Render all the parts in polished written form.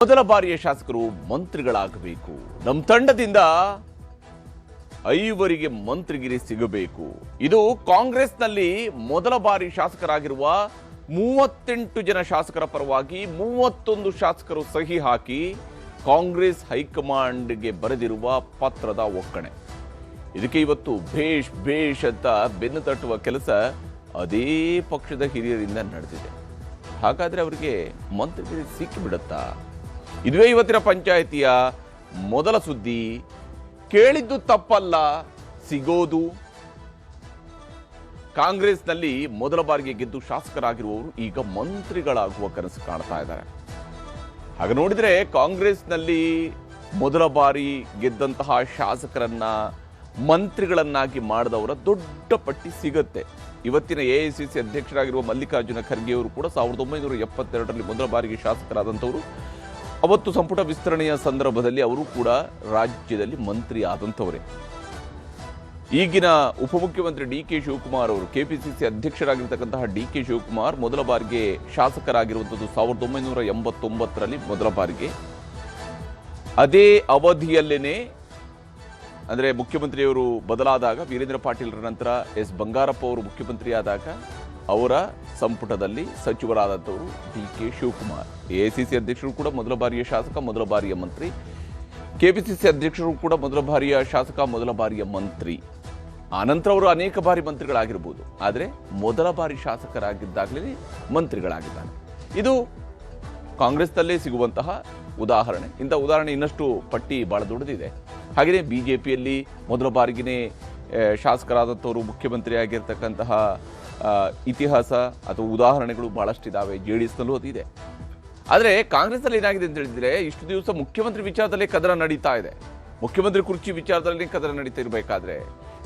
ಮೊದಲ ಬಾರಿಯ ಶಾಸಕರು ಮಂತ್ರಿಗಳಾಗಬೇಕು. ನಮ್ಮ ತಂಡದಿಂದ 5 ಮಂತ್ರಿಗಿರಿ ಸಿಗಬೇಕು. ಇದು ಕಾಂಗ್ರೆಸ್ನಲ್ಲಿ ಮೊದಲ ಬಾರಿ ಶಾಸಕರಾಗಿರುವ 38 ಜನ ಶಾಸಕರ ಪರವಾಗಿ 31 ಶಾಸಕರು ಸಹಿ ಹಾಕಿ ಕಾಂಗ್ರೆಸ್ ಹೈಕಮಾಂಡ್ಗೆ ಬರೆದಿರುವ ಪತ್ರದ ಒಕ್ಕಣೆ. ಇದಕ್ಕೆ ಇವತ್ತು ಭೇಷ್ ಅಂತ ಬೆನ್ನು ತಟ್ಟುವ ಕೆಲಸ ಅದೇ ಪಕ್ಷದ ಹಿರಿಯರಿಂದ ನಡೆದಿದೆ. ಹಾಗಾದ್ರೆ ಅವರಿಗೆ ಮಂತ್ರಿಗಿರಿ ಸಿಕ್ಕಿಬಿಡುತ್ತಾ? ಇದುವೇ ಇವತ್ತಿನ ಪಂಚಾಯಿತಿಯ ಮೊದಲ ಸುದ್ದಿ. ಕೇಳಿದ್ದು ತಪ್ಪಲ್ಲ, ಸಿಗೋದು. ಕಾಂಗ್ರೆಸ್ನಲ್ಲಿ ಮೊದಲ ಬಾರಿಗೆ ಗೆದ್ದು ಶಾಸಕರಾಗಿರುವವರು ಈಗ ಮಂತ್ರಿಗಳಾಗುವ ಕನಸು ಕಾಣ್ತಾ ಇದ್ದಾರೆ. ಹಾಗೆ ನೋಡಿದ್ರೆ ಕಾಂಗ್ರೆಸ್ನಲ್ಲಿ ಮೊದಲ ಬಾರಿ ಗೆದ್ದಂತಹ ಶಾಸಕರನ್ನ ಮಂತ್ರಿಗಳನ್ನಾಗಿ ಮಾಡಿದವರ ದೊಡ್ಡ ಪಟ್ಟಿ ಸಿಗುತ್ತೆ. ಇವತ್ತಿನ ಎಐಸಿಸಿ ಅಧ್ಯಕ್ಷರಾಗಿರುವ ಮಲ್ಲಿಕಾರ್ಜುನ ಖರ್ಗೆ ಅವರು ಕೂಡ 1972ರಲ್ಲಿ ಮೊದಲ ಬಾರಿಗೆ ಶಾಸಕರಾದಂಥವರು. ಅವತ್ತು ಸಂಪುಟ ವಿಸ್ತರಣೆಯ ಸಂದರ್ಭದಲ್ಲಿ ಅವರು ಕೂಡ ರಾಜ್ಯದಲ್ಲಿ ಮಂತ್ರಿ ಆದಂಥವರೇ. ಈಗಿನ ಉಪಮುಖ್ಯಮಂತ್ರಿ ಡಿ.ಕೆ. ಶಿವಕುಮಾರ್ ಅವರು, ಕೆಪಿಸಿಸಿ ಅಧ್ಯಕ್ಷರಾಗಿರ್ತಕ್ಕಂತಹ ಡಿ.ಕೆ. ಶಿವಕುಮಾರ್ ಮೊದಲ ಬಾರಿಗೆ ಶಾಸಕರಾಗಿರುವಂಥದ್ದು 1989ರಲ್ಲಿ ಮೊದಲ ಬಾರಿಗೆ. ಅದೇ ಅವಧಿಯಲ್ಲೇನೆ ಅಂದರೆ ಮುಖ್ಯಮಂತ್ರಿಯವರು ಬದಲಾದಾಗ, ವೀರೇಂದ್ರ ಪಾಟೀಲ್ರ ನಂತರ ಎಸ್ ಬಂಗಾರಪ್ಪ ಅವರು ಮುಖ್ಯಮಂತ್ರಿ ಆದಾಗ ಅವರ ಸಂಪುಟದಲ್ಲಿ ಸಚಿವರಾದಂಥವರು ಡಿ.ಕೆ. ಶಿವಕುಮಾರ್. ಎಐಸಿಸಿ ಅಧ್ಯಕ್ಷರು ಕೂಡ ಮೊದಲ ಬಾರಿಯ ಶಾಸಕ, ಮೊದಲ ಬಾರಿಯ ಮಂತ್ರಿ. ಕೆಪಿಸಿಸಿ ಅಧ್ಯಕ್ಷರು ಕೂಡ ಮೊದಲ ಬಾರಿಯ ಶಾಸಕ, ಮೊದಲ ಬಾರಿಯ ಮಂತ್ರಿ. ಆನಂತರ ಅವರು ಅನೇಕ ಬಾರಿ ಮಂತ್ರಿಗಳಾಗಿರ್ಬೋದು, ಆದರೆ ಮೊದಲ ಬಾರಿ ಶಾಸಕರಾಗಿದ್ದಾಗಲೇ ಮಂತ್ರಿಗಳಾಗಿದ್ದಾರೆ. ಇದು ಕಾಂಗ್ರೆಸ್ನಲ್ಲೇ ಸಿಗುವಂತಹ ಉದಾಹರಣೆ. ಇಂಥ ಉದಾಹರಣೆ ಇನ್ನಷ್ಟು ಪಟ್ಟಿ ಬಹಳ ದೊಡ್ಡದಿದೆ. ಹಾಗೆಯೇ ಬಿಜೆಪಿಯಲ್ಲಿ ಮೊದಲ ಬಾರಿಗೇ ಶಾಸಕರಾದಂಥವರು ಮುಖ್ಯಮಂತ್ರಿ ಆಗಿರ್ತಕ್ಕಂತಹ ಇತಿಹಾಸ ಅಥವಾ ಉದಾಹರಣೆಗಳು ಬಹಳಷ್ಟಿದ್ದಾವೆ. JDSನಲ್ಲೂ ಅದಿದೆ. ಆದರೆ ಕಾಂಗ್ರೆಸ್ನಲ್ಲಿ ಏನಾಗಿದೆ ಅಂತ ಹೇಳಿದ್ರೆ, ಇಷ್ಟು ದಿವಸ ಮುಖ್ಯಮಂತ್ರಿ ವಿಚಾರದಲ್ಲೇ ಕದನ ನಡೀತಾ ಇದೆ. ಮುಖ್ಯಮಂತ್ರಿ ಕುರ್ಚಿ ವಿಚಾರದಲ್ಲಿ ಕದನ ನಡೀತಾ ಇರಬೇಕಾದ್ರೆ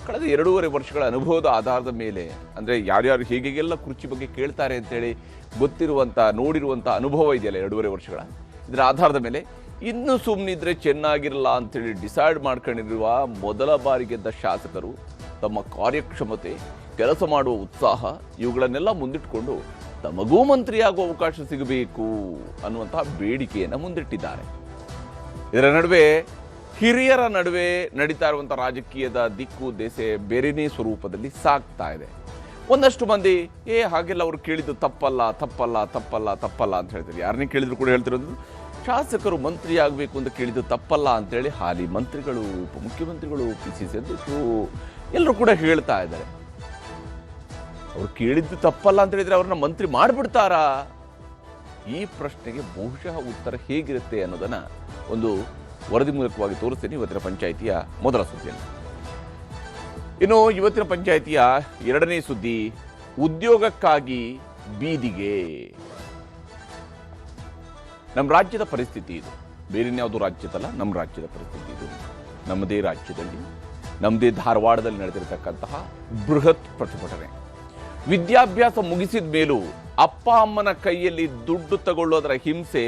ಕಳೆದ 2.5 ವರ್ಷಗಳ ಅನುಭವದ ಆಧಾರದ ಮೇಲೆ, ಅಂದರೆ ಯಾರ್ಯಾರು ಹೇಗೆಲ್ಲ ಕುರ್ಚಿ ಬಗ್ಗೆ ಕೇಳ್ತಾರೆ ಅಂತೇಳಿ ಗೊತ್ತಿರುವಂಥ, ನೋಡಿರುವಂಥ ಅನುಭವ ಇದೆಯಲ್ಲ 2.5 ವರ್ಷಗಳ, ಇದರ ಆಧಾರದ ಮೇಲೆ ಇನ್ನು ಸುಮ್ಮನಿದ್ರೆ ಚೆನ್ನಾಗಿರಲ್ಲ ಅಂತೇಳಿ ಡಿಸೈಡ್ ಮಾಡ್ಕೊಂಡಿರುವ ಮೊದಲ ಬಾರಿ ಗೆದ್ದ ಶಾಸಕರು ತಮ್ಮ ಕಾರ್ಯಕ್ಷಮತೆ, ಕೆಲಸ ಮಾಡುವ ಉತ್ಸಾಹ ಇವುಗಳನ್ನೆಲ್ಲ ಮುಂದಿಟ್ಟುಕೊಂಡು ತಮಗೂ ಮಂತ್ರಿಯಾಗುವ ಅವಕಾಶ ಸಿಗಬೇಕು ಅನ್ನುವಂತಹ ಬೇಡಿಕೆಯನ್ನು ಮುಂದಿಟ್ಟಿದ್ದಾರೆ. ಇದರ ನಡುವೆ ಹಿರಿಯರ ನಡುವೆ ನಡೀತಾ ಇರುವಂಥ ರಾಜಕೀಯದ ದಿಕ್ಕು ದೆಸೆ ಬೇರೆನೇ ಸ್ವರೂಪದಲ್ಲಿ ಸಾಗ್ತಾ ಇದೆ. ಒಂದಷ್ಟು ಮಂದಿ ಹಾಗೆಲ್ಲ ಅವರು ಕೇಳಿದ್ದು ತಪ್ಪಲ್ಲ ಅಂತ ಹೇಳ್ತಾರೆ. ಯಾರನ್ನೇ ಕೇಳಿದ್ರು ಕೂಡ ಹೇಳ್ತಿರೋದು ಶಾಸಕರು ಮಂತ್ರಿ ಆಗಬೇಕು ಅಂತ ಕೇಳಿದ್ದು ತಪ್ಪಲ್ಲ ಅಂತೇಳಿ ಹಾಲಿ ಮಂತ್ರಿಗಳು, ಉಪಮುಖ್ಯಮಂತ್ರಿಗಳು, PCC ಅಧ್ಯಕ್ಷರು ಎಲ್ಲರೂ ಕೂಡ ಹೇಳ್ತಾ ಇದ್ದಾರೆ. ಅವ್ರು ಕೇಳಿದ್ದು ತಪ್ಪಲ್ಲ ಅಂತ ಹೇಳಿದ್ರೆ ಅವ್ರನ್ನ ಮಂತ್ರಿ ಮಾಡಿಬಿಡ್ತಾರಾ? ಈ ಪ್ರಶ್ನೆಗೆ ಬಹುಶಃ ಉತ್ತರ ಹೇಗಿರುತ್ತೆ ಅನ್ನೋದನ್ನ ಒಂದು ವರದಿ ಮೂಲಕವಾಗಿ ತೋರಿಸ್ತೀನಿ ಇವತ್ತಿನ ಪಂಚಾಯಿತಿಯ ಮೊದಲ ಸುದ್ದಿಯಲ್ಲಿ. ಇನ್ನು ಇವತ್ತಿನ ಪಂಚಾಯಿತಿಯ ಎರಡನೇ ಸುದ್ದಿ, ಉದ್ಯೋಗಕ್ಕಾಗಿ ಬೀದಿಗೆ. ನಮ್ಮ ರಾಜ್ಯದ ಪರಿಸ್ಥಿತಿ ಇದು, ಬೇರೆನ್ಯಾವುದು ರಾಜ್ಯದಲ್ಲ, ನಮ್ಮ ರಾಜ್ಯದ ಪರಿಸ್ಥಿತಿ ಇದು. ನಮ್ಮದೇ ರಾಜ್ಯದಲ್ಲಿ, ನಮ್ಮದೇ ಧಾರವಾಡದಲ್ಲಿ ನಡೆದಿರತಕ್ಕಂತಹ ಬೃಹತ್ ಪ್ರತಿಭಟನೆ. ವಿದ್ಯಾಭ್ಯಾಸ ಮುಗಿಸಿದ ಮೇಲೂ ಅಪ್ಪ ಅಮ್ಮನ ಕೈಯಲ್ಲಿ ದುಡ್ಡು ತಗೊಳ್ಳೋದರ ಹಿಂಸೆ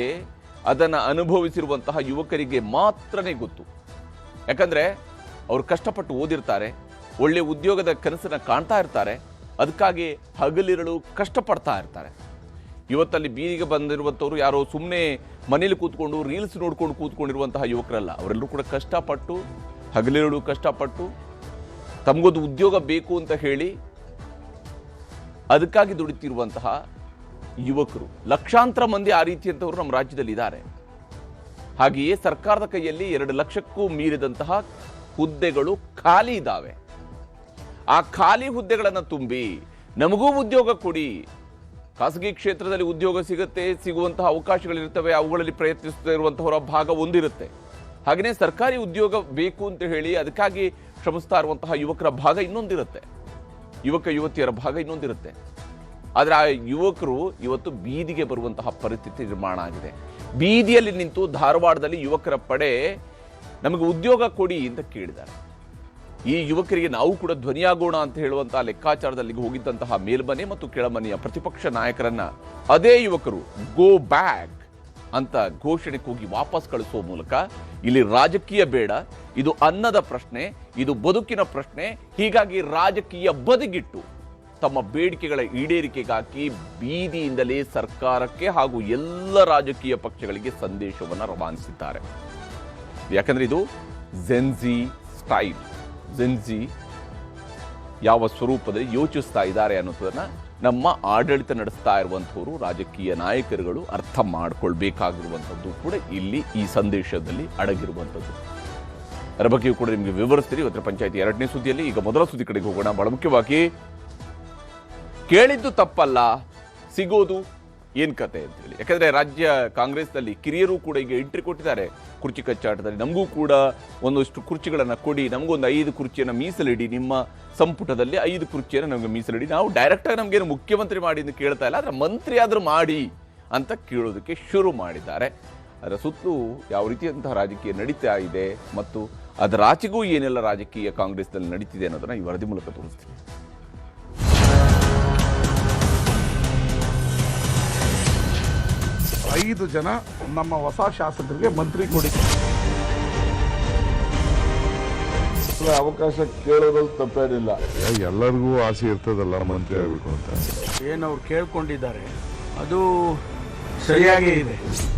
ಅದನ್ನು ಅನುಭವಿಸಿರುವಂತಹ ಯುವಕರಿಗೆ ಮಾತ್ರನೇ ಗೊತ್ತು. ಯಾಕಂದ್ರೆ ಅವರು ಕಷ್ಟಪಟ್ಟು ಓದಿರ್ತಾರೆ, ಒಳ್ಳೆ ಉದ್ಯೋಗದ ಕನಸನ್ನು ಕಾಣ್ತಾ ಇರ್ತಾರೆ, ಅದಕ್ಕಾಗಿ ಹಗಲಿರಲು ಕಷ್ಟಪಡ್ತಾ ಇರ್ತಾರೆ. ಇವತ್ತಲ್ಲಿ ಬೀದಿಗೆ ಬಂದಿರುವಂಥವ್ರು ಯಾರೋ ಸುಮ್ಮನೆ ಮನೇಲಿ ಕೂತ್ಕೊಂಡು ರೀಲ್ಸ್ ನೋಡ್ಕೊಂಡು ಕೂತ್ಕೊಂಡಿರುವಂತಹ ಯುವಕರಲ್ಲ. ಅವರೆಲ್ಲರೂ ಕೂಡ ಕಷ್ಟಪಟ್ಟು, ಹಗಲಿರಲು ಕಷ್ಟಪಟ್ಟು, ತಮಗೊಂದು ಉದ್ಯೋಗ ಬೇಕು ಅಂತ ಹೇಳಿ ಅದಕ್ಕಾಗಿ ದುಡಿತಿರುವಂತಹ ಯುವಕರು ಲಕ್ಷಾಂತರ ಮಂದಿ ಆ ರೀತಿಯಂಥವ್ರು ನಮ್ಮ ರಾಜ್ಯದಲ್ಲಿ ಇದ್ದಾರೆ. ಹಾಗೆಯೇ ಸರ್ಕಾರದ ಕೈಯಲ್ಲಿ 2 ಲಕ್ಷಕ್ಕೂ ಮೀರಿದಂತಹ ಹುದ್ದೆಗಳು ಖಾಲಿ ಇದ್ದಾವೆ. ಆ ಖಾಲಿ ಹುದ್ದೆಗಳನ್ನು ತುಂಬಿ ನಮಗೂ ಉದ್ಯೋಗ ಕೊಡಿ, ಖಾಸಗಿ ಕ್ಷೇತ್ರದಲ್ಲಿ ಉದ್ಯೋಗ ಸಿಗುವಂತಹ ಅವಕಾಶಗಳಿರ್ತವೆ, ಅವುಗಳಲ್ಲಿ ಪ್ರಯತ್ನಿಸ್ತಾ ಇರುವಂತಹವರ ಭಾಗ ಒಂದಿರುತ್ತೆ. ಹಾಗೆಯೇ ಸರ್ಕಾರಿ ಉದ್ಯೋಗ ಬೇಕು ಅಂತ ಹೇಳಿ ಅದಕ್ಕಾಗಿ ಶ್ರಮಿಸ್ತಾ ಇರುವಂತಹ ಯುವಕರ ಭಾಗ ಇನ್ನೊಂದಿರುತ್ತೆ, ಯುವತಿಯರ ಭಾಗ ಇನ್ನೊಂದಿರುತ್ತೆ. ಆದರೆ ಆ ಯುವಕರು ಇವತ್ತು ಬೀದಿಗೆ ಬರುವಂತಹ ಪರಿಸ್ಥಿತಿ ನಿರ್ಮಾಣ ಆಗಿದೆ. ಬೀದಿಯಲ್ಲಿ ನಿಂತು ಧಾರವಾಡದಲ್ಲಿ ಯುವಕರ ಪಡೆ ನಮಗೆ ಉದ್ಯೋಗ ಕೊಡಿ ಅಂತ ಕೇಳಿದ್ದಾರೆ. ಈ ಯುವಕರಿಗೆ ನಾವು ಕೂಡ ಧ್ವನಿಯಾಗೋಣ ಅಂತ ಹೇಳುವಂತಹ ಲೆಕ್ಕಾಚಾರದಲ್ಲಿ ಹೋಗಿದ್ದಂತಹ ಮೇಲ್ಮನೆ ಮತ್ತು ಕೆಳಮನೆಯ ಪ್ರತಿಪಕ್ಷ ನಾಯಕರನ್ನ ಅದೇ ಯುವಕರು ಗೋ ಬ್ಯಾಕ್ ಅಂತ ಘೋಷಣೆ ಕೂಗಿ ವಾಪಸ್ ಕಳಿಸುವ ಮೂಲಕ ಇಲ್ಲಿ ರಾಜಕೀಯ ಬೇಡ, ಇದು ಅನ್ನದ ಪ್ರಶ್ನೆ, ಇದು ಬದುಕಿನ ಪ್ರಶ್ನೆ, ಹೀಗಾಗಿ ರಾಜಕೀಯ ಬದಿಗಿಟ್ಟು ತಮ್ಮ ಬೇಡಿಕೆಗಳ ಈಡೇರಿಕೆಗಾಗಿ ಬೀದಿಯಿಂದಲೇ ಸರ್ಕಾರಕ್ಕೆ ಹಾಗೂ ಎಲ್ಲ ರಾಜಕೀಯ ಪಕ್ಷಗಳಿಗೆ ಸಂದೇಶವನ್ನು ರವಾನಿಸಿದ್ದಾರೆ. ಯಾಕಂದ್ರೆ ಇದು ಜೆನ್ಜಿ ಸ್ಟೈಲ್. ಜೆನ್ಜಿ ಯಾವ ಸ್ವರೂಪದಲ್ಲಿ ಯೋಚಿಸ್ತಾ ಇದ್ದಾರೆ ಅನ್ನೋದನ್ನ ನಮ್ಮ ಆಡಳಿತ ನಡೆಸ್ತಾ ಇರುವಂಥವರು ರಾಜಕೀಯ ನಾಯಕರುಗಳು ಅರ್ಥ ಮಾಡಿಕೊಳ್ಬೇಕಾಗಿರುವಂಥದ್ದು ಕೂಡ ಇಲ್ಲಿ ಈ ಸಂದೇಶದಲ್ಲಿ ಅಡಗಿರುವಂಥದ್ದು. ಅದರ ಬಗ್ಗೆಯೂ ಕೂಡ ನಿಮಗೆ ವಿವರಿಸ್ತೀರಿ ಇವತ್ತಿನ ಪಂಚಾಯಿತಿ 2ನೇ ಸುದ್ದಿಯಲ್ಲಿ. ಈಗ ಮೊದಲ ಸುದ್ದಿ ಕಡೆಗೆ ಹೋಗೋಣ. ಬಹಳ ಮುಖ್ಯವಾಗಿ ಕೇಳಿದ್ದು ತಪ್ಪಲ್ಲ, ಸಿಗೋದು ಏನ್ ಕತೆ ಅಂತೇಳಿ. ಯಾಕಂದ್ರೆ ರಾಜ್ಯ ಕಾಂಗ್ರೆಸ್ನಲ್ಲಿ ಕಿರಿಯರು ಕೂಡ ಈಗ ಎಂಟ್ರಿ ಕೊಟ್ಟಿದ್ದಾರೆ ಕುರ್ಚಿ ಕಚ್ಚಾಟದಲ್ಲಿ. ನಮಗೂ ಕೂಡ ಒಂದಷ್ಟು ಕುರ್ಚಿಗಳನ್ನು ಕೊಡಿ, ನಮಗೊಂದು 5 ಕುರ್ಚಿಯನ್ನು ಮೀಸಲಿಡಿ, ನಿಮ್ಮ ಸಂಪುಟದಲ್ಲಿ 5 ಕುರ್ಚಿಯನ್ನು ನಮಗೆ ಮೀಸಲಿಡಿ. ನಾವು ಡೈರೆಕ್ಟಾಗಿ ನಮಗೇನು ಮುಖ್ಯಮಂತ್ರಿ ಮಾಡಿ ಅಂತ ಕೇಳ್ತಾ ಇಲ್ಲ, ಆದರೆ ಮಂತ್ರಿ ಆದರೂ ಮಾಡಿ ಅಂತ ಕೇಳೋದಕ್ಕೆ ಶುರು ಮಾಡಿದ್ದಾರೆ. ಅದರ ಸುತ್ತಲೂ ಯಾವ ರೀತಿಯಂತಹ ರಾಜಕೀಯ ನಡೀತಾ ಇದೆ ಮತ್ತು ಅದರ ಆಚೆಗೂ ಏನೆಲ್ಲ ರಾಜಕೀಯ ಕಾಂಗ್ರೆಸ್ನಲ್ಲಿ ನಡೀತಿದೆ ಅನ್ನೋದನ್ನ ಈ ವರದಿ ಮೂಲಕ ತೋರಿಸ್ತೀವಿ. 5 ಜನ ನಮ್ಮ ಹೊಸ ಶಾಸಕರಿಗೆ ಮಂತ್ರಿ ಕೊಡಿ. ಅವಕಾಶ ಕೇಳೋದ್ರಲ್ಲಿ ತಪ್ಪೇನಿಲ್ಲ. ಎಲ್ಲರಿಗೂ ಆಸೆ ಇರ್ತದಲ್ಲ ಮಂತ್ರಿ ಆಗಬೇಕು ಅಂತ. ಏನು ಅವ್ರು ಕೇಳ್ಕೊಂಡಿದ್ದಾರೆ ಅದು ಸರಿಯಾಗೇ ಇದೆ.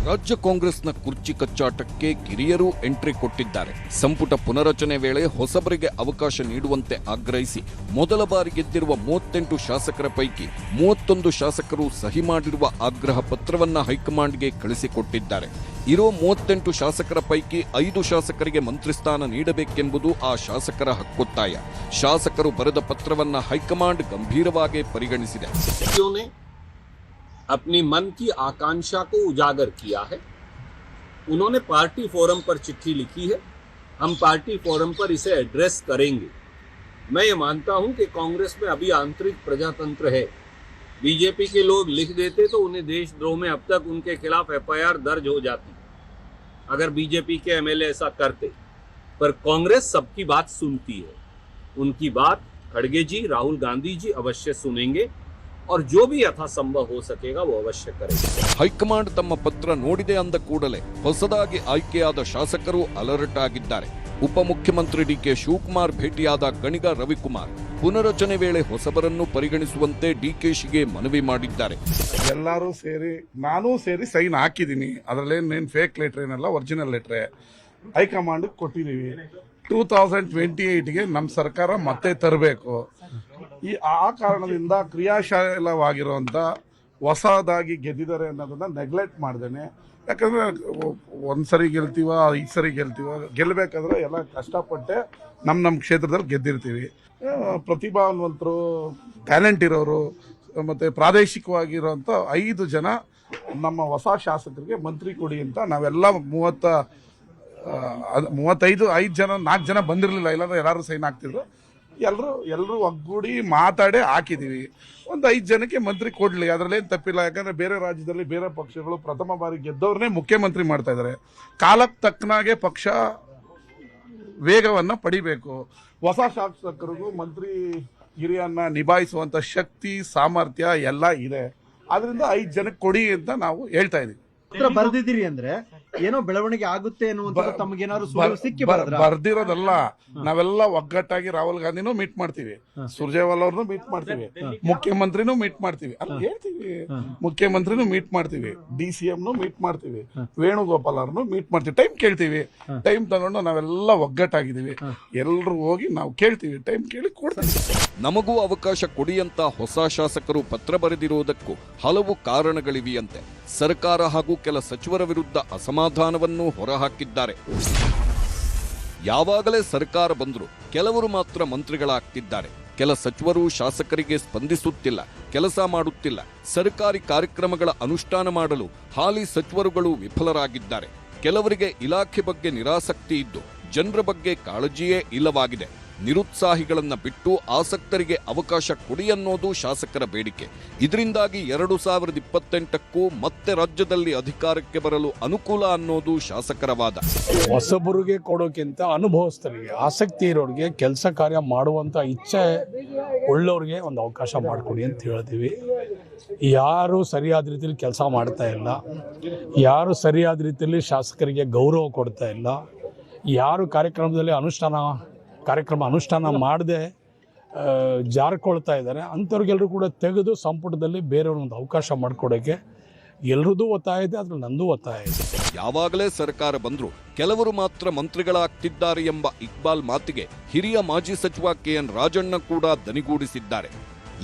ರಾಜ್ಯ ಕಾಂಗ್ರೆಸ್ನ ಕುರ್ಚಿ ಕಚ್ಚಾಟಕ್ಕೆ ಕಿರಿಯರು ಎಂಟ್ರಿ ಕೊಟ್ಟಿದ್ದಾರೆ. ಸಂಪುಟ ಪುನರಚನೆ ವೇಳೆ ಹೊಸಬರಿಗೆ ಅವಕಾಶ ನೀಡುವಂತೆ ಆಗ್ರಹಿಸಿ ಮೊದಲ ಬಾರಿ ಗೆದ್ದಿರುವ 38 ಶಾಸಕರ ಪೈಕಿ 31 ಶಾಸಕರು ಸಹಿ ಮಾಡಿರುವ ಆಗ್ರಹ ಪತ್ರವನ್ನ ಹೈಕಮಾಂಡ್ಗೆ ಕಳಿಸಿಕೊಟ್ಟಿದ್ದಾರೆ. ಇರೋ 38 ಶಾಸಕರ ಪೈಕಿ 5 ಶಾಸಕರಿಗೆ ಮಂತ್ರಿ ಸ್ಥಾನ ನೀಡಬೇಕೆಂಬುದು ಆ ಶಾಸಕರ ಹಕ್ಕೊತ್ತಾಯ. ಶಾಸಕರು ಬರೆದ ಪತ್ರವನ್ನ ಹೈಕಮಾಂಡ್ ಗಂಭೀರವಾಗಿ ಪರಿಗಣಿಸಿದೆ. अपनी मन की आकांक्षा को उजागर किया है. उन्होंने पार्टी फोरम पर चिट्ठी लिखी है. हम पार्टी फोरम पर इसे एड्रेस करेंगे. मैं ये मानता हूं कि कांग्रेस में अभी आंतरिक प्रजातंत्र है. बीजेपी के लोग लिख देते तो उन्हें देशद्रोह में अब तक उनके खिलाफ FIR दर्ज हो जाती अगर बीजेपी के MLA ऐसा करते. पर कांग्रेस सबकी बात सुनती है. उनकी बात खड़गे जी, राहुल गांधी जी अवश्य सुनेंगे और जो भी यथासंभव हो सकेगा वो अवश्य करेंगे. ಹೈಕಮಾಂಡ್ ತಮ್ಮ ಪತ್ರ ನೋಡಿದೆ ಅಂದ ಕೂಡಲೇ ಹೊಸದಾಗಿ ಆಯ್ಕೆಯಾದ ಶಾಸಕರು ಅಲರ್ಟ್ ಆಗಿದ್ದಾರೆ. ಉಪಮುಖ್ಯಮಂತ್ರಿ DK ಶಿವಕುಮಾರ್ ಭೇಟಿಯಾದ ಗಣಿಗ ರವಿಕುಮಾರ್ ಪುನರಚನೆ ವೇಳೆ ಹೊಸಬರನ್ನು ಪರಿಗಣಿಸುವಂತೆ DKಶಿಗೆ ಮನವಿ ಮಾಡಿದ್ದಾರೆ. ಎಲ್ಲರೂ ಸೇರಿ ನಾನೂ ಸೇರಿ ಸೈನ್ ಹಾಕಿದ್ದೀನಿ. ಅದರಲ್ಲೇನು ಫೇಕ್ ಲೆಟ್ರ್ ಏನಲ್ಲ, ಒರಿಜಿನಲ್ ಲೆಟ್ರೆ ಹೈಕಮಾಂಡ್ ಕೊಟ್ಟಿದ್ದೀವಿ. 2028ಗೆ ನಮ್ಮ ಸರ್ಕಾರ ಮತ್ತೆ ತರಬೇಕು. ಆ ಕಾರಣದಿಂದ ಕ್ರಿಯಾಶೀಲವಾಗಿರುವಂಥ ಹೊಸದಾಗಿ ಗೆದ್ದಿದ್ದಾರೆ ಅನ್ನೋದನ್ನ ನೆಗ್ಲೆಕ್ಟ್ ಮಾಡ್ದೇನೆ. ಯಾಕಂದರೆ ಒಂದ್ಸರಿ ಗೆಲ್ತೀವ, 5 ಸರಿ ಗೆಲ್ತೀವ, ಗೆಲ್ಲಬೇಕಾದ್ರೆ ಎಲ್ಲ ಕಷ್ಟಪಟ್ಟೆ ನಮ್ಮ ಕ್ಷೇತ್ರದಲ್ಲಿ ಗೆದ್ದಿರ್ತೀವಿ. ಪ್ರತಿಭಾವಂತರು, ಟ್ಯಾಲೆಂಟ್ ಇರೋರು ಮತ್ತು ಪ್ರಾದೇಶಿಕವಾಗಿರೋಂಥ 5 ಜನ ನಮ್ಮ ಹೊಸ ಶಾಸಕರಿಗೆ ಮಂತ್ರಿ ಕೊಡಿ ಅಂತ ನಾವೆಲ್ಲ 5 ಜನ 4 ಜನ ಬಂದಿರಲಿಲ್ಲ, ಇಲ್ಲಾಂದ್ರೆ ಎಲ್ಲರೂ ಸೈನ್ ಹಾಕ್ತಿದ್ರು. ಎಲ್ಲರೂ ಒಗ್ಗೂಡಿ ಮಾತಾಡಿ ಹಾಕಿದ್ದೀವಿ. ಒಂದು 5 ಜನಕ್ಕೆ ಮಂತ್ರಿ ಕೊಡಲಿ, ಅದರಲ್ಲೇನು ತಪ್ಪಿಲ್ಲ. ಯಾಕಂದರೆ ಬೇರೆ ರಾಜ್ಯದಲ್ಲಿ ಬೇರೆ ಪಕ್ಷಗಳು ಪ್ರಥಮ ಬಾರಿ ಗೆದ್ದವ್ರನ್ನೇ ಮುಖ್ಯಮಂತ್ರಿ ಮಾಡ್ತಾ ಇದ್ದಾರೆ. ಕಾಲಕ್ಕೆ ತಕ್ಕನಾಗೆ ಪಕ್ಷ ವೇಗವನ್ನು ಪಡಿಬೇಕು. ಹೊಸ ಶಾಸಕರಿಗೂ ಮಂತ್ರಿ ಹಿರಿಯನ್ನ ನಿಭಾಯಿಸುವಂಥ ಶಕ್ತಿ, ಸಾಮರ್ಥ್ಯ ಎಲ್ಲ ಇದೆ. ಅದರಿಂದ 5 ಜನಕ್ಕೆ ಕೊಡಿ ಅಂತ ನಾವು ಹೇಳ್ತಾ ಇದ್ದೀವಿ. ಪತ್ರ ಬರ್ದಿದ್ದೀರಿ ಅಂದ್ರೆ ಏನೋ ಬೆಳವಣಿಗೆ ಆಗುತ್ತೆ ಅನ್ನುವಂಥದ್ದು ತಮಗೇನಾದ್ರು ಸಿಕ್ಕಿ ಬರ್ದಿರೋದಲ್ಲ. ನಾವೆಲ್ಲ ಒಗ್ಗಟ್ಟಾಗಿ ರಾಹುಲ್ ಗಾಂಧಿನೂ ಮೀಟ್ ಮಾಡ್ತೀವಿ, ಸುರ್ಜೇವಾಲಾ ಅವ್ರನ್ನೂ ಮೀಟ್ ಮಾಡ್ತೀವಿ, ಮುಖ್ಯಮಂತ್ರಿನೂ ಮೀಟ್ ಮಾಡ್ತೀವಿ. ಅಲ್ಲಿ ಹೇಳ್ತೀವಿ, ಮುಖ್ಯಮಂತ್ರಿನೂ ಮೀಟ್ ಮಾಡ್ತೀವಿ, DCMನೂ ಮೀಟ್ ಮಾಡ್ತೀವಿ, ವೇಣುಗೋಪಾಲ್ ಅವ್ರನ್ನೂ ಮೀಟ್ ಮಾಡ್ತೀವಿ. ಟೈಮ್ ಕೇಳ್ತೀವಿ. ಟೈಮ್ ತಗೊಂಡು ನಾವೆಲ್ಲ ಒಗ್ಗಟ್ಟಾಗಿದ್ದೀವಿ. ಎಲ್ಲರೂ ಹೋಗಿ ನಾವು ಕೇಳ್ತೀವಿ, ಟೈಮ್ ಕೇಳಿ ಕೊಡ್ತೀವಿ. ನಮಗೂ ಅವಕಾಶ ಕೊಡಿಯಂತ ಹೊಸ ಶಾಸಕರು ಪತ್ರ ಬರೆದಿರುವುದಕ್ಕೂ ಹಲವು ಕಾರಣಗಳಿವೆಯಂತೆ. ಸರ್ಕಾರ ಹಾಗೂ ಕೆಲ ಸಚಿವರ ವಿರುದ್ಧ ಅಸಮಾಧಾನವನ್ನು ಹೊರಹಾಕಿದ್ದಾರೆ. ಯಾವಾಗಲೇ ಸರ್ಕಾರ ಬಂದರೂ ಕೆಲವರು ಮಾತ್ರ ಮಂತ್ರಿಗಳಾಗ್ತಿದ್ದಾರೆ. ಕೆಲ ಸಚಿವರು ಶಾಸಕರಿಗೆ ಸ್ಪಂದಿಸುತ್ತಿಲ್ಲ, ಕೆಲಸ ಮಾಡುತ್ತಿಲ್ಲ. ಸರ್ಕಾರಿ ಕಾರ್ಯಕ್ರಮಗಳ ಅನುಷ್ಠಾನ ಮಾಡಲು ಹಾಲಿ ಸಚಿವರುಗಳು ವಿಫಲರಾಗಿದ್ದಾರೆ. ಕೆಲವರಿಗೆ ಇಲಾಖೆ ಬಗ್ಗೆ ನಿರಾಸಕ್ತಿ ಇದ್ದು ಜನರ ಬಗ್ಗೆ ಕಾಳಜಿಯೇ ಇಲ್ಲವಾಗಿದೆ. ನಿರುತ್ಸಾಹಿಗಳನ್ನ ಬಿಟ್ಟು ಆಸಕ್ತರಿಗೆ ಅವಕಾಶ ಕೊಡಿ ಅನ್ನೋದು ಶಾಸಕರ ಬೇಡಿಕೆ. ಇದರಿಂದಾಗಿ 2028ಕ್ಕೂ ಮತ್ತೆ ರಾಜ್ಯದಲ್ಲಿ ಅಧಿಕಾರಕ್ಕೆ ಬರಲು ಅನುಕೂಲ ಅನ್ನೋದು ಶಾಸಕರ ವಾದ. ಹೊಸಬರಿಗೆ ಕೊಡೋಕ್ಕಿಂತ ಅನುಭವಸ್ಥರಿಗೆ, ಆಸಕ್ತಿ ಇರೋರಿಗೆ, ಕೆಲಸ ಕಾರ್ಯ ಮಾಡುವಂಥ ಇಚ್ಛೆ ಉಳ್ಳವ್ರಿಗೆ ಒಂದು ಅವಕಾಶ ಮಾಡಿಕೊಡಿ ಅಂತ ಹೇಳ್ತೀವಿ. ಯಾರು ಸರಿಯಾದ ರೀತಿಯಲ್ಲಿ ಕೆಲಸ ಮಾಡ್ತಾ ಇಲ್ಲ, ಯಾರು ಸರಿಯಾದ ರೀತಿಯಲ್ಲಿ ಶಾಸಕರಿಗೆ ಗೌರವ ಕೊಡ್ತಾ ಇಲ್ಲ, ಯಾರು ಕಾರ್ಯಕ್ರಮ ಅನುಷ್ಠಾನ ಮಾಡದೆ ಜಾರ್ಕೊಳ್ತಾ ಇದ್ದಾರೆ. ಅಂಥವ್ರಿಗೆಲ್ಲರೂ ಕೂಡ ತೆಗೆದು ಸಂಪುಟದಲ್ಲಿ ಬೇರೆಯವ್ರಿಗೊಂದು ಅವಕಾಶ ಮಾಡಿಕೊಡೋಕ್ಕೆ ಎಲ್ಲರದ್ದು ಒತ್ತಾಯ ಇದೆ, ಅದ್ರಲ್ಲಿ ನಂದು ಒತ್ತಾಯ ಇದೆ. ಯಾವಾಗಲೇ ಸರ್ಕಾರ ಬಂದರೂ ಕೆಲವರು ಮಾತ್ರ ಮಂತ್ರಿಗಳಾಗ್ತಿದ್ದಾರೆ ಎಂಬ ಇಕ್ಬಾಲ್ ಮಾತಿಗೆ ಹಿರಿಯ ಮಾಜಿ ಸಚಿವ KN ರಾಜಣ್ಣ ಕೂಡ ದನಿಗೂಡಿಸಿದ್ದಾರೆ.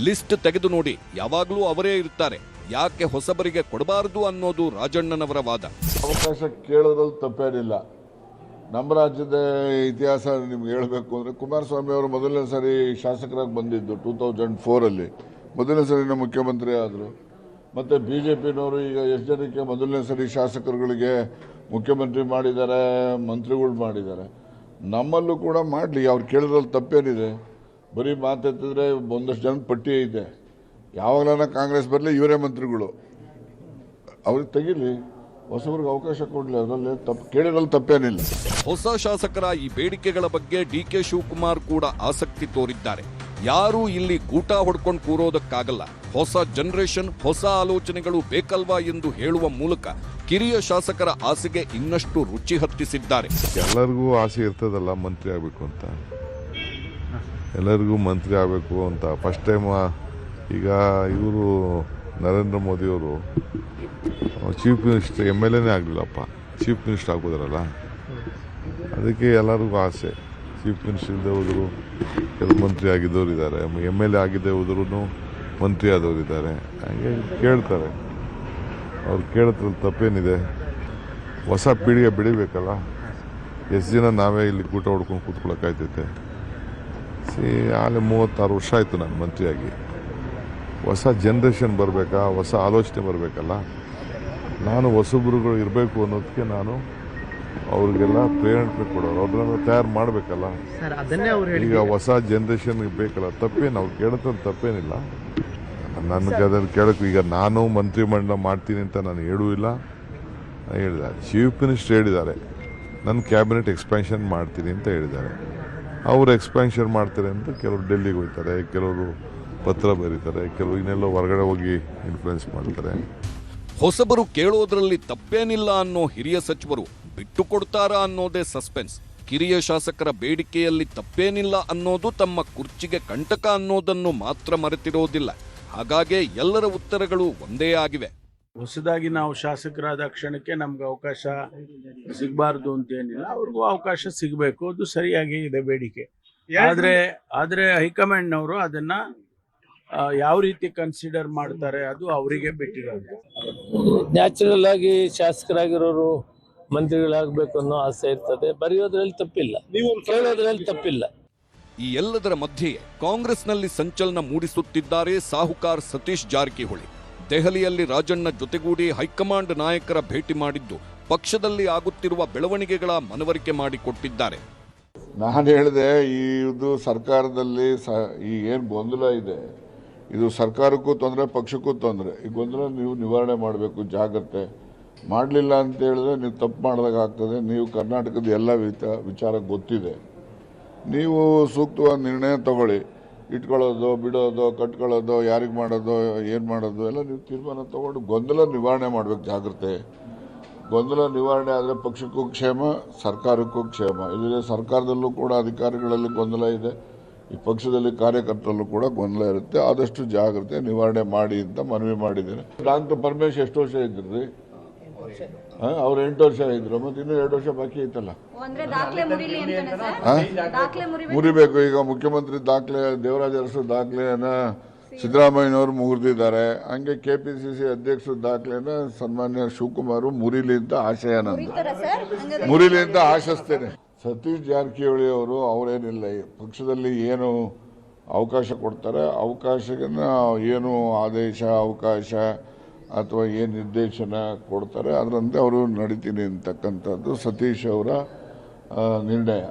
ಲಿಸ್ಟ್ ತೆಗೆದು ನೋಡಿ, ಯಾವಾಗಲೂ ಅವರೇ ಇರ್ತಾರೆ, ಯಾಕೆ ಹೊಸಬರಿಗೆ ಕೊಡಬಾರದು ಅನ್ನೋದು ರಾಜಣ್ಣನವರ ವಾದ. ಅವಕಾಶ ಕೇಳೋದ್ರಲ್ಲಿ ತಪ್ಪೇನಿಲ್ಲ. ನಮ್ಮ ರಾಜ್ಯದ ಇತಿಹಾಸ ನಿಮ್ಗೆ ಹೇಳಬೇಕು ಅಂದರೆ, ಕುಮಾರಸ್ವಾಮಿ ಅವರು ಮೊದಲನೇ ಸರಿ ಶಾಸಕರಾಗಿ ಬಂದಿದ್ದು 2004 ಮೊದಲನೇ ಸರಿ ಮುಖ್ಯಮಂತ್ರಿ ಆದರು. ಮತ್ತು BJPನವರು ಈಗ ಎಷ್ಟು ಜನಕ್ಕೆ ಮೊದಲನೇ ಸರಿ ಶಾಸಕರುಗಳಿಗೆ ಮುಖ್ಯಮಂತ್ರಿ ಮಾಡಿದ್ದಾರೆ, ಮಂತ್ರಿಗಳು ಮಾಡಿದ್ದಾರೆ. ನಮ್ಮಲ್ಲೂ ಕೂಡ ಮಾಡಲಿ, ಅವ್ರು ಕೇಳಿದ್ರಲ್ಲಿ ತಪ್ಪೇನಿದೆ. ಬರೀ ಮಾತೆತ್ತಿದ್ರೆ ಒಂದಷ್ಟು ಜನ ಪಟ್ಟಿ ಇದೆ. ಯಾವಾಗಲೂ ಕಾಂಗ್ರೆಸ್ ಬರಲಿ ಇವರೇ ಮಂತ್ರಿಗಳು, ಅವ್ರಿಗೆ ತೆಗಿಲಿ, ಹೊಸಬ್ರಿಗೆ ಅವಕಾಶ ಕೊಡಲಿ, ಅದರಲ್ಲಿ ಕೇಳಿದ್ರಲ್ಲಿ ತಪ್ಪೇನಿಲ್ಲ. ಹೊಸ ಶಾಸಕರ ಈ ಬೇಡಿಕೆಗಳ ಬಗ್ಗೆ DK ಶಿವಕುಮಾರ್ ಕೂಡ ಆಸಕ್ತಿ ತೋರಿದ್ದಾರೆ. ಯಾರೂ ಇಲ್ಲಿ ಗೂಟ ಹೊಡ್ಕೊಂಡು ಕೂರೋದಕ್ಕಾಗಲ್ಲ, ಹೊಸ ಜನರೇಷನ್, ಹೊಸ ಆಲೋಚನೆಗಳು ಬೇಕಲ್ವಾ ಎಂದು ಹೇಳುವ ಮೂಲಕ ಕಿರಿಯ ಶಾಸಕರ ಆಸೆಗೆ ಇನ್ನಷ್ಟು ರುಚಿ ಹತ್ತಿಸಿದ್ದಾರೆ. ಎಲ್ಲರಿಗೂ ಆಸೆ ಇರ್ತದಲ್ಲ ಮಂತ್ರಿ ಆಗಬೇಕು ಅಂತ, ಎಲ್ಲರಿಗೂ ಮಂತ್ರಿ ಆಗಬೇಕು ಅಂತ. ಫಸ್ಟ್ ಟೈಮ್ ಈಗ ಇವರು ನರೇಂದ್ರ ಮೋದಿಯವರು ಚೀಫ್ ಮಿನಿಸ್ಟರ್ MLAನೇ ಆಗಲಿಲ್ಲಪ್ಪ, ಚೀಫ್ ಮಿನಿಸ್ಟರ್ ಆಗ್ಬೋದಾರಲ್ಲ, ಅದಕ್ಕೆ ಎಲ್ಲರಿಗೂ ಆಸೆ. ಚೀಫ್ ಮಿನಿಸ್ಟರ್ ಇಲ್ಲದೆ ಹೋದರು ಕೆಲವು ಮಂತ್ರಿ ಆಗಿದ್ದವ್ರು ಇದ್ದಾರೆ, MLA ಆಗಿದ್ದೇ ಹೋದ್ರೂ ಮಂತ್ರಿ ಆದವ್ರು ಇದ್ದಾರೆ. ಹಾಗೆ ಕೇಳ್ತಾರೆ, ಅವ್ರು ಕೇಳೋದ್ರಲ್ಲಿ ತಪ್ಪೇನಿದೆ. ಹೊಸ ಪೀಳಿಗೆ ಬೆಳಿಬೇಕಲ್ಲ. ಎಷ್ಟು ದಿನ ನಾವೇ ಇಲ್ಲಿ ಗೂಟ ಹೊಡ್ಕೊಂಡು ಕೂತ್ಕೊಳ್ಳೋಕ್ಕಾಯ್ತೈತೆ. ಆಗಲೇ 36 ವರ್ಷ ಆಯಿತು ನಾನು ಮಂತ್ರಿಯಾಗಿ. ಹೊಸ ಜನ್ರೇಷನ್ ಬರಬೇಕಾ, ಹೊಸ ಆಲೋಚನೆ ಬರಬೇಕಲ್ಲ. ನಾನು ಹೊಸಬ್ರುಗಳು ಇರಬೇಕು ಅನ್ನೋದಕ್ಕೆ ನಾನು ಅವ್ರಿಗೆಲ್ಲ ಪ್ರೇರಣೆ ಕೊಡೋರು, ಅವ್ರನ್ನ ತಯಾರು ಮಾಡಬೇಕಲ್ಲ. ಈಗ ಹೊಸ ಜನ್ರೇಷನ್ ಬೇಕಲ್ಲ, ತಪ್ಪೇನು ಅವ್ರು ಕೇಳೋದ್ರಲ್ಲಿ ತಪ್ಪೇನಿಲ್ಲ. ನನಗೆ ಅದನ್ನು ಕೇಳೋಕ್ಕೆ ಈಗ ನಾನು ಮಂತ್ರಿಮಂಡಲ ಮಾಡ್ತೀನಿ ಅಂತ ನಾನು ಹೇಳೂ ಇಲ್ಲ. ಹೇಳಿದ್ದಾರೆ ಚೀಫ್ ಮಿನಿಸ್ಟರ್ ಹೇಳಿದ್ದಾರೆ, ನನ್ನ ಕ್ಯಾಬಿನೆಟ್ ಎಕ್ಸ್ಪ್ಯಾನ್ಷನ್ ಮಾಡ್ತೀನಿ ಅಂತ ಹೇಳಿದ್ದಾರೆ. ಅವರು ಎಕ್ಸ್ಪ್ಯಾನ್ಷನ್ ಮಾಡ್ತಾರೆ ಅಂತ ಕೆಲವರು ಡೆಲ್ಲಿಗೆ ಹೋಗ್ತಾರೆ, ಕೆಲವರು ಪತ್ರ ಬರೀತಾರೆ, ಕೆಲವು ಇನ್ನೆಲ್ಲೋ ಹೊರಗಡೆ ಹೋಗಿ ಇನ್ಫ್ಲುಯೆನ್ಸ್ ಮಾಡ್ತಾರೆ. ಹೊಸಬರು ಕೇಳೋದ್ರಲ್ಲಿ ತಪ್ಪೇನಿಲ್ಲ ಅನ್ನೋ ಹಿರಿಯ ಸಚಿವರು ಬಿಟ್ಟು ಕೊಡ್ತಾರಾ ಅನ್ನೋದೇ ಸಸ್ಪೆನ್ಸ್. ಕಿರಿಯ ಶಾಸಕರ ಬೇಡಿಕೆಯಲ್ಲಿ ತಪ್ಪೇನಿಲ್ಲ ಅನ್ನೋದು ತಮ್ಮ ಕುರ್ಚಿಗೆ ಕಂಟಕ ಅನ್ನೋದನ್ನು ಮಾತ್ರ ಮರೆತಿರೋದಿಲ್ಲ. ಹಾಗಾಗಿ ಎಲ್ಲರ ಉತ್ತರಗಳು ಒಂದೇ ಆಗಿವೆ. ಹೊಸದಾಗಿ ನಾವು ಶಾಸಕರಾದ ಕ್ಷಣಕ್ಕೆ ನಮ್ಗೆ ಅವಕಾಶ ಸಿಗಬಾರ್ದು ಅಂತೇನಿಲ್ಲ, ಅವ್ರಿಗೂ ಅವಕಾಶ ಸಿಗಬೇಕು, ಅದು ಸರಿಯಾಗಿ ಇದೆ ಬೇಡಿಕೆ. ಆದರೆ ಹೈಕಮಾಂಡ್ನವರು ಅದನ್ನ ಯಾವ ರೀತಿ ಕನ್ಸಿಡರ್ ಮಾಡ್ತಾರೆ ಅದು ಅವರಿಗೆ ಬಿಟ್ಟಿರೋದು. ನ್ಯಾಚುರಲ್ ಆಗಿ ಶಾಸಕರಾಗಿರೋರು ಮಂತ್ರಿಗಳಾಗಬೇಕು ಅನ್ನೋ ಆಸೆ ಇರ್ತದೆ, ಬರೆಯೋದ್ರಲ್ಲಿ ತಪ್ಪಿಲ್ಲ, ಕೇಳೋದ್ರಲ್ಲಿ ತಪ್ಪಿಲ್ಲ. ಈ ಎಲ್ಲದರ ಮಧ್ಯೆಯೇ ಕಾಂಗ್ರೆಸ್ನಲ್ಲಿ ಸಂಚಲನ ಮೂಡಿಸುತ್ತಿದ್ದಾರೆ ಸಾಹುಕಾರ್ ಸತೀಶ್ ಜಾರಕಿಹೊಳಿ. ದೆಹಲಿಯಲ್ಲಿ ರಾಜಣ್ಣ ಜೊತೆಗೂಡಿ ಹೈಕಮಾಂಡ್ ನಾಯಕರ ಭೇಟಿ ಮಾಡಿದ್ದು ಪಕ್ಷದಲ್ಲಿ ಆಗುತ್ತಿರುವ ಬೆಳವಣಿಗೆಗಳ ಮನವರಿಕೆ ಮಾಡಿಕೊಟ್ಟಿದ್ದಾರೆ. ನಾನು ಹೇಳಿದೆ, ಇದು ಸರ್ಕಾರದಲ್ಲಿ ಈ ಏನು ಗೊಂದಲ ಇದೆ, ಇದು ಸರ್ಕಾರಕ್ಕೂ ತೊಂದರೆ, ಪಕ್ಷಕ್ಕೂ ತೊಂದರೆ. ಈ ಗೊಂದಲ ನೀವು ನಿವಾರಣೆ ಮಾಡಬೇಕು, ಜಾಗ್ರತೆ ಮಾಡಲಿಲ್ಲ ಅಂತ ಹೇಳಿದ್ರೆ ನೀವು ತಪ್ಪು ಮಾಡಿದಾಗ ಆಗ್ತದೆ. ನೀವು ಕರ್ನಾಟಕದ ಎಲ್ಲ ವಿಚಾರ ಗೊತ್ತಿದೆ, ನೀವು ಸೂಕ್ತವಾದ ನಿರ್ಣಯ ತಗೊಳ್ಳಿ. ಇಟ್ಕೊಳ್ಳೋದು, ಬಿಡೋದು, ಕಟ್ಕೊಳ್ಳೋದು, ಯಾರಿಗೆ ಮಾಡೋದು, ಏನು ಮಾಡೋದು ಎಲ್ಲ ನೀವು ತೀರ್ಮಾನ ತಗೊಂಡು ಗೊಂದಲ ನಿವಾರಣೆ ಮಾಡಬೇಕು. ಜಾಗ್ರತೆ, ಗೊಂದಲ ನಿವಾರಣೆ ಆದರೆ ಪಕ್ಷಕ್ಕೂ ಕ್ಷೇಮ, ಸರ್ಕಾರಕ್ಕೂ ಕ್ಷೇಮ. ಇಲ್ಲದೆ ಸರ್ಕಾರದಲ್ಲೂ ಕೂಡ ಅಧಿಕಾರಿಗಳಲ್ಲಿ ಗೊಂದಲ ಇದೆ, ಈ ಪಕ್ಷದಲ್ಲಿ ಕಾರ್ಯಕರ್ತರಲ್ಲೂ ಕೂಡ ಗೊಂದಲ ಇರುತ್ತೆ. ಆದಷ್ಟು ಜಾಗ್ರತೆ ನಿವಾರಣೆ ಮಾಡಿ ಅಂತ ಮನವಿ ಮಾಡಿದ್ದೇನೆ. ಡಾಕ್ಟರ್ ಪರಮೇಶ್ ಎಷ್ಟು ವರ್ಷ ಇದ್ರಿ? ಅವ್ರು 8 ವರ್ಷ ಇದ್ರು, ಮತ್ತೆ ಇನ್ನೂ 2 ವರ್ಷ ಬಾಕಿ ಐತಲ್ಲ. ಮುರಿಬೇಕು. ಈಗ ಮುಖ್ಯಮಂತ್ರಿ ದಾಖಲೆ, ದೇವರಾಜ ಅರಸು ದಾಖಲೆಯನ್ನ ಸಿದ್ದರಾಮಯ್ಯನವರು ಮುರಿದಿದ್ದಾರೆ. ಹಂಗೆ KPCC ಅಧ್ಯಕ್ಷರ ದಾಖಲೆನ ಸನ್ಮಾನ್ಯ ಶಿವಕುಮಾರ್ ಮುರಿಲಿ ಅಂತ ಆಶಯ ನಂದು, ಮುರಿಲಿ ಅಂತ ಆಶಿಸ್ತೇನೆ. ಸತೀಶ್ ಜಾರಕಿಹೊಳಿ ಅವರು ಅವರೇನಿಲ್ಲ, ಪಕ್ಷದಲ್ಲಿ ಏನು ಅವಕಾಶ ಕೊಡ್ತಾರೆ, ಅವಕಾಶನ ಏನು ಆದೇಶ, ಅವಕಾಶ ಅಥವಾ ಏನು ನಿರ್ದೇಶನ ಕೊಡ್ತಾರೆ ಅದರಂತೆ ಅವರು ನಡೀತೀನಿ ಅಂತಕ್ಕಂಥದ್ದು ಸತೀಶ್ ಅವರ ನಿರ್ಣಯ.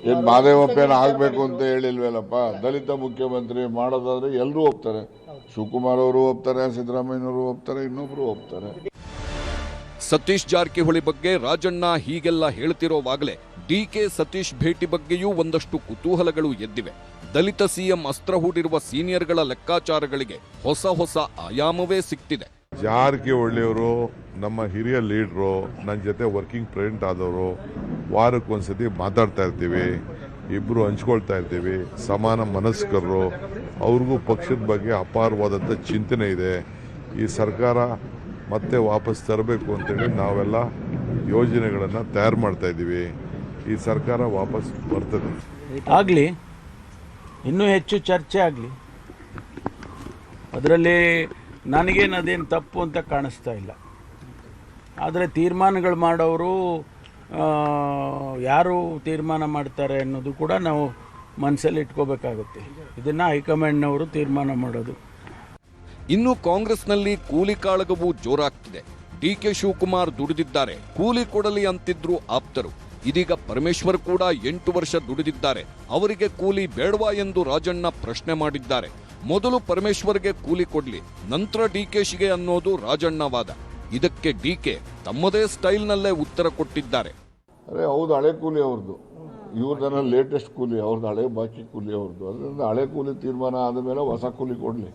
ಏನು ಮಾದೇವಪ್ಪೇನು ಆಗಬೇಕು ಅಂತ ಹೇಳಿಲ್ವಲ್ಲಪ್ಪ. ದಲಿತ ಮುಖ್ಯಮಂತ್ರಿ ಮಾಡೋದಾದ್ರೆ ಎಲ್ಲರೂ ಒಪ್ತಾರೆ. ಶಿವಕುಮಾರ್ ಅವರು ಒಪ್ತಾರೆ, ಸಿದ್ದರಾಮಯ್ಯನವರು ಒಪ್ತಾರೆ, ಇನ್ನೊಬ್ರು ಒಪ್ತಾರೆ. ಸತೀಶ್ ಜಾರಕಿಹೊಳಿ ಬಗ್ಗೆ ರಾಜಣ್ಣ ಹೀಗೆಲ್ಲ ಹೇಳ್ತಿರೋವಾಗಲೇ DK ಸತೀಶ್ ಭೇಟಿ ಬಗ್ಗೆಯೂ ಒಂದಷ್ಟು ಕುತೂಹಲಗಳು ಎದ್ದಿವೆ. ದಲಿತ CM ಅಸ್ತ್ರ ಹೂಡಿರುವ ಸೀನಿಯರ್ಗಳ ಲೆಕ್ಕಾಚಾರಗಳಿಗೆ ಹೊಸ ಆಯಾಮವೇ ಸಿಕ್ತಿದೆ. ಜಾರಕಿಹೊಳಿಯವರು ನಮ್ಮ ಹಿರಿಯ ಲೀಡ್ರು, ನನ್ನ ಜೊತೆ ವರ್ಕಿಂಗ್ ಪ್ರೆಸಿಡೆಂಟ್ ಆದವರು. ವಾರಕ್ಕೊಂದ್ಸತಿ ಮಾತಾಡ್ತಾ ಇರ್ತೀವಿ. ಇಬ್ಬರು ಹಂಚ್ಕೊಳ್ತಾ ಇರ್ತೀವಿ, ಸಮಾನ ಮನಸ್ಕರು, ಅವ್ರಿಗೂ ಪಕ್ಷದ ಬಗ್ಗೆ ಅಪಾರವಾದಂಥ ಚಿಂತನೆ ಇದೆ. ಈ ಸರ್ಕಾರ ಮತ್ತೆ ವಾಪಸ್ ತರಬೇಕು ಅಂತೇಳಿ ನಾವೆಲ್ಲ ಯೋಜನೆಗಳನ್ನು ತಯಾರು ಮಾಡ್ತಾ ಇದ್ದೀವಿ. ಈ ಸರ್ಕಾರ ವಾಪಸ್ ಬರ್ತದೆ. ಆಗಲಿ, ಇನ್ನೂ ಹೆಚ್ಚು ಚರ್ಚೆ ಆಗಲಿ. ಅದರಲ್ಲಿ ನನಗೇನು ಅದೇನು ತಪ್ಪು ಅಂತ ಕಾಣಿಸ್ತಾ ಇಲ್ಲ. ಆದರೆ ತೀರ್ಮಾನಗಳು ಮಾಡೋರು ಯಾರು ತೀರ್ಮಾನ ಮಾಡ್ತಾರೆ ಅನ್ನೋದು ಕೂಡ ನಾವು ಮನಸ್ಸಲ್ಲಿ ಇಟ್ಕೋಬೇಕಾಗುತ್ತೆ. ಇದನ್ನು ಹೈಕಮಾಂಡ್ನವರು ತೀರ್ಮಾನ ಮಾಡೋದು. ಇನ್ನು ಕಾಂಗ್ರೆಸ್ನಲ್ಲಿ ಕೂಲಿ ಕಾಳಗವು ಜೋರಾಗ್ತಿದೆ. ಡಿಕೆ ಶಿವಕುಮಾರ್ ದುಡಿದಿದ್ದಾರೆ, ಕೂಲಿ ಕೊಡಲಿ ಅಂತಿದ್ರು ಆಪ್ತರು. ಇದೀಗ ಪರಮೇಶ್ವರ್ ಕೂಡ 8 ವರ್ಷ ದುಡಿದಿದ್ದಾರೆ, ಅವರಿಗೆ ಕೂಲಿ ಬೇಡವಾ ಎಂದು ರಾಜಣ್ಣ ಪ್ರಶ್ನೆ ಮಾಡಿದ್ದಾರೆ. ಮೊದಲು ಪರಮೇಶ್ವರ್ಗೆ ಕೂಲಿ ಕೊಡ್ಲಿ, ನಂತರ ಡಿಕೆಶಿಗೆ ಅನ್ನೋದು ರಾಜಣ್ಣ ವಾದ. ಇದಕ್ಕೆ ಡಿಕೆ ತಮ್ಮದೇ ಸ್ಟೈಲ್ನಲ್ಲೇ ಉತ್ತರ ಕೊಟ್ಟಿದ್ದಾರೆ. ಅರೆ ಹೌದು, ಹಳೆ ಕೂಲಿ ಅವ್ರದ್ದು, ಇವ್ರದನ್ನ ಲೇಟೆಸ್ಟ್ ಕೂಲಿ ಅವ್ರದ್ದು, ಹಳೆ ಬಾಕಿ ಕೂಲಿ ಅವ್ರದ್ದು. ಅದರಿಂದ ಹಳೆ ಕೂಲಿ ತೀರ್ಮಾನ ಆದ ಮೇಲೆ ಹೊಸ ಕೂಲಿ ಕೊಡ್ಲಿ.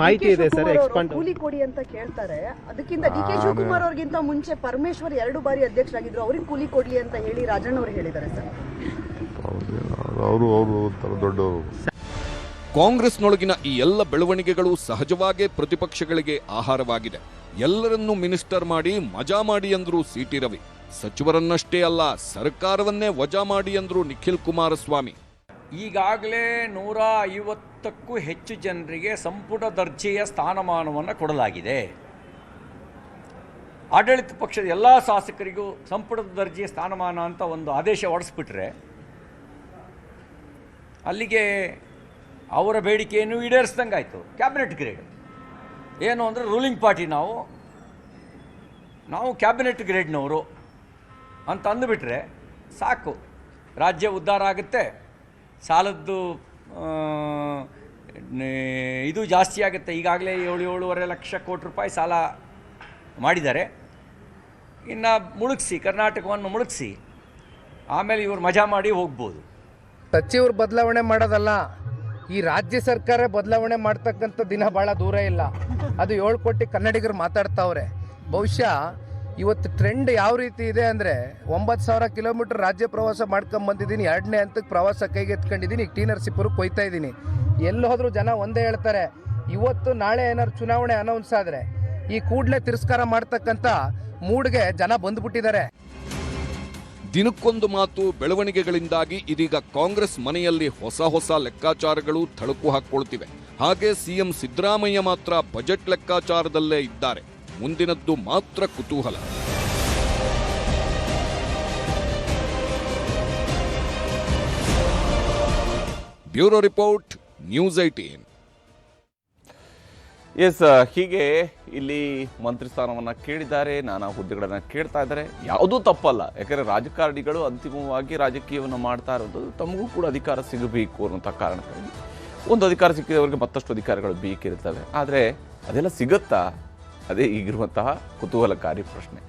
ಮಾಹಿತಿ ಇದೆ ಸರ್, ಕೂಲಿ ಕೊಡಿ ಅಂತ ಕೇಳ್ತಾರೆ. ಅದಕ್ಕಿಂತ ಡಿ ಕೆ ಶಿವಕುಮಾರ್ ಅವ್ರಿಗಿಂತ ಮುಂಚೆ ಪರಮೇಶ್ವರ್ 2 ಬಾರಿ ಅಧ್ಯಕ್ಷರಾಗಿದ್ರು, ಅವ್ರಿಗೆ ಕೂಲಿ ಕೊಡ್ಲಿ ಅಂತ ಹೇಳಿ ರಾಜಣ್ಣ ಅವರು ಹೇಳಿದ್ದಾರೆ ಸರ್. ಅವರು ಒಂಥರ ದೊಡ್ಡವರು. ಕಾಂಗ್ರೆಸ್ನೊಳಗಿನ ಈ ಎಲ್ಲ ಬೆಳವಣಿಗೆಗಳು ಸಹಜವಾಗೇ ಪ್ರತಿಪಕ್ಷಗಳಿಗೆ ಆಹಾರವಾಗಿದೆ. ಎಲ್ಲರನ್ನೂ ಮಿನಿಸ್ಟರ್ ಮಾಡಿ ಮಜಾ ಮಾಡಿ ಅಂದ್ರು ಸಿಟಿ ರವಿ. ಸಚಿವರನ್ನಷ್ಟೇ ಅಲ್ಲ, ಸರ್ಕಾರವನ್ನೇ ವಜಾ ಮಾಡಿ ಅಂದ್ರು ನಿಖಿಲ್ ಕುಮಾರಸ್ವಾಮಿ. ಈಗಾಗಲೇ 150ಕ್ಕೂ ಹೆಚ್ಚು ಜನರಿಗೆ ಸಂಪುಟ ದರ್ಜೆಯ ಸ್ಥಾನಮಾನವನ್ನು ಕೊಡಲಾಗಿದೆ. ಆಡಳಿತ ಪಕ್ಷದ ಎಲ್ಲ ಶಾಸಕರಿಗೂ ಸಂಪುಟದ ದರ್ಜೆಯ ಸ್ಥಾನಮಾನ ಅಂತ ಒಂದು ಆದೇಶ ಹೊರಡಿಸ್ಬಿಟ್ರೆ ಅಲ್ಲಿಗೆ ಅವರ ಬೇಡಿಕೆಯನ್ನು ಈಡೇರಿಸ್ದಂಗಾಯಿತು. ಕ್ಯಾಬಿನೆಟ್ ಗ್ರೇಡ್ ಏನು ಅಂದರೆ ರೂಲಿಂಗ್ ಪಾರ್ಟಿ ನಾವು ಕ್ಯಾಬಿನೆಟ್ ಗ್ರೇಡ್ನವರು ಅಂತ ಅಂದುಬಿಟ್ರೆ ಸಾಕು, ರಾಜ್ಯ ಉದ್ಧಾರ ಆಗುತ್ತೆ, ಸಾಲದ್ದು ಇದು ಜಾಸ್ತಿ ಆಗುತ್ತೆ. ಈಗಾಗಲೇ 7.5 ಲಕ್ಷ ಕೋಟಿ ರೂಪಾಯಿ ಸಾಲ ಮಾಡಿದ್ದಾರೆ. ಇನ್ನು ಮುಳುಗಿಸಿ, ಕರ್ನಾಟಕವನ್ನು ಮುಳುಗಿಸಿ ಆಮೇಲೆ ಇವರು ಮಜಾ ಮಾಡಿ ಹೋಗ್ಬೋದು. ಸಚಿವರು ಬದಲಾವಣೆ ಮಾಡೋದಲ್ಲ, ಈ ರಾಜ್ಯ ಸರ್ಕಾರ ಬದಲಾವಣೆ ಮಾಡ್ತಕ್ಕಂಥ ದಿನ ಭಾಳ ದೂರ ಇಲ್ಲ. ಅದು 7 ಕೋಟಿ ಕನ್ನಡಿಗರು ಮಾತಾಡ್ತಾವ್ರೆ. ಬಹುಶಃ ಇವತ್ತು ಟ್ರೆಂಡ್ ಯಾವ ರೀತಿ ಇದೆ ಅಂದರೆ 9,000 ಕಿಲೋಮೀಟರ್ ರಾಜ್ಯ ಪ್ರವಾಸ ಮಾಡ್ಕೊಂಬಂದಿದ್ದೀನಿ, 2ನೇ ಹಂತಕ್ಕೆ ಪ್ರವಾಸ ಕೈಗೆ ಎತ್ಕೊಂಡಿದ್ದೀನಿ. ಈಗ ಟಿ ನರಸೀಪುರಕ್ಕೆ ಹೋಯ್ತಾ ಇದ್ದೀನಿ. ಎಲ್ಲಿ ಹೋದರೂ ಜನ ಒಂದೇ ಹೇಳ್ತಾರೆ, ಇವತ್ತು ನಾಳೆ ಏನಾದ್ರು ಚುನಾವಣೆ ಅನೌನ್ಸ್ ಆದರೆ ಈ ಕೂಡಲೇ ತಿರಸ್ಕಾರ ಮಾಡ್ತಕ್ಕಂಥ ಮೂಡ್ಗೆ ಜನ ಬಂದ್ಬಿಟ್ಟಿದ್ದಾರೆ. ದಿನಕ್ಕೊಂದು ಮಾತು ಬೆಳವಣಿಗೆಗಳಿಂದಾಗಿ ಇದೀಗ ಕಾಂಗ್ರೆಸ್ ಮನೆಯಲ್ಲಿ ಹೊಸ ಲೆಕ್ಕಾಚಾರಗಳು ಥಳಕು ಹಾಕೊಳ್ತಿವೆ. ಹಾಗೆ ಸಿಎಂ ಸಿದ್ದರಾಮಯ್ಯ ಮಾತ್ರ ಬಜೆಟ್ ಲೆಕ್ಕಾಚಾರದಲ್ಲೇ ಇದ್ದಾರೆ. ಮುಂದಿನದ್ದು ಮಾತ್ರ ಕುತೂಹಲ. Bureau report, news 18. ಎಸ್, ಹೀಗೆ ಇಲ್ಲಿ ಮಂತ್ರಿ ಸ್ಥಾನವನ್ನು ಕೇಳಿದ್ದಾರೆ, ನಾನಾ ಹುದ್ದೆಗಳನ್ನು ಕೇಳ್ತಾ ಇದ್ದಾರೆ. ಯಾವುದೂ ತಪ್ಪಲ್ಲ, ಯಾಕಂದರೆ ರಾಜಕಾರಣಿಗಳು ಅಂತಿಮವಾಗಿ ರಾಜಕೀಯವನ್ನು ಮಾಡ್ತಾ ಇರೋದು ತಮಗೂ ಕೂಡ ಅಧಿಕಾರ ಸಿಗಬೇಕು ಅನ್ನೋಂಥ ಕಾರಣಕ್ಕಾಗಿ. ಒಂದು ಅಧಿಕಾರ ಸಿಕ್ಕಿದವರಿಗೆ ಮತ್ತಷ್ಟು ಅಧಿಕಾರಗಳು ಬೇಕಿರ್ತವೆ. ಆದರೆ ಅದೆಲ್ಲ ಸಿಗುತ್ತಾ? ಅದೇ ಈಗಿರುವಂತಹ ಕುತೂಹಲಕಾರಿ ಪ್ರಶ್ನೆ.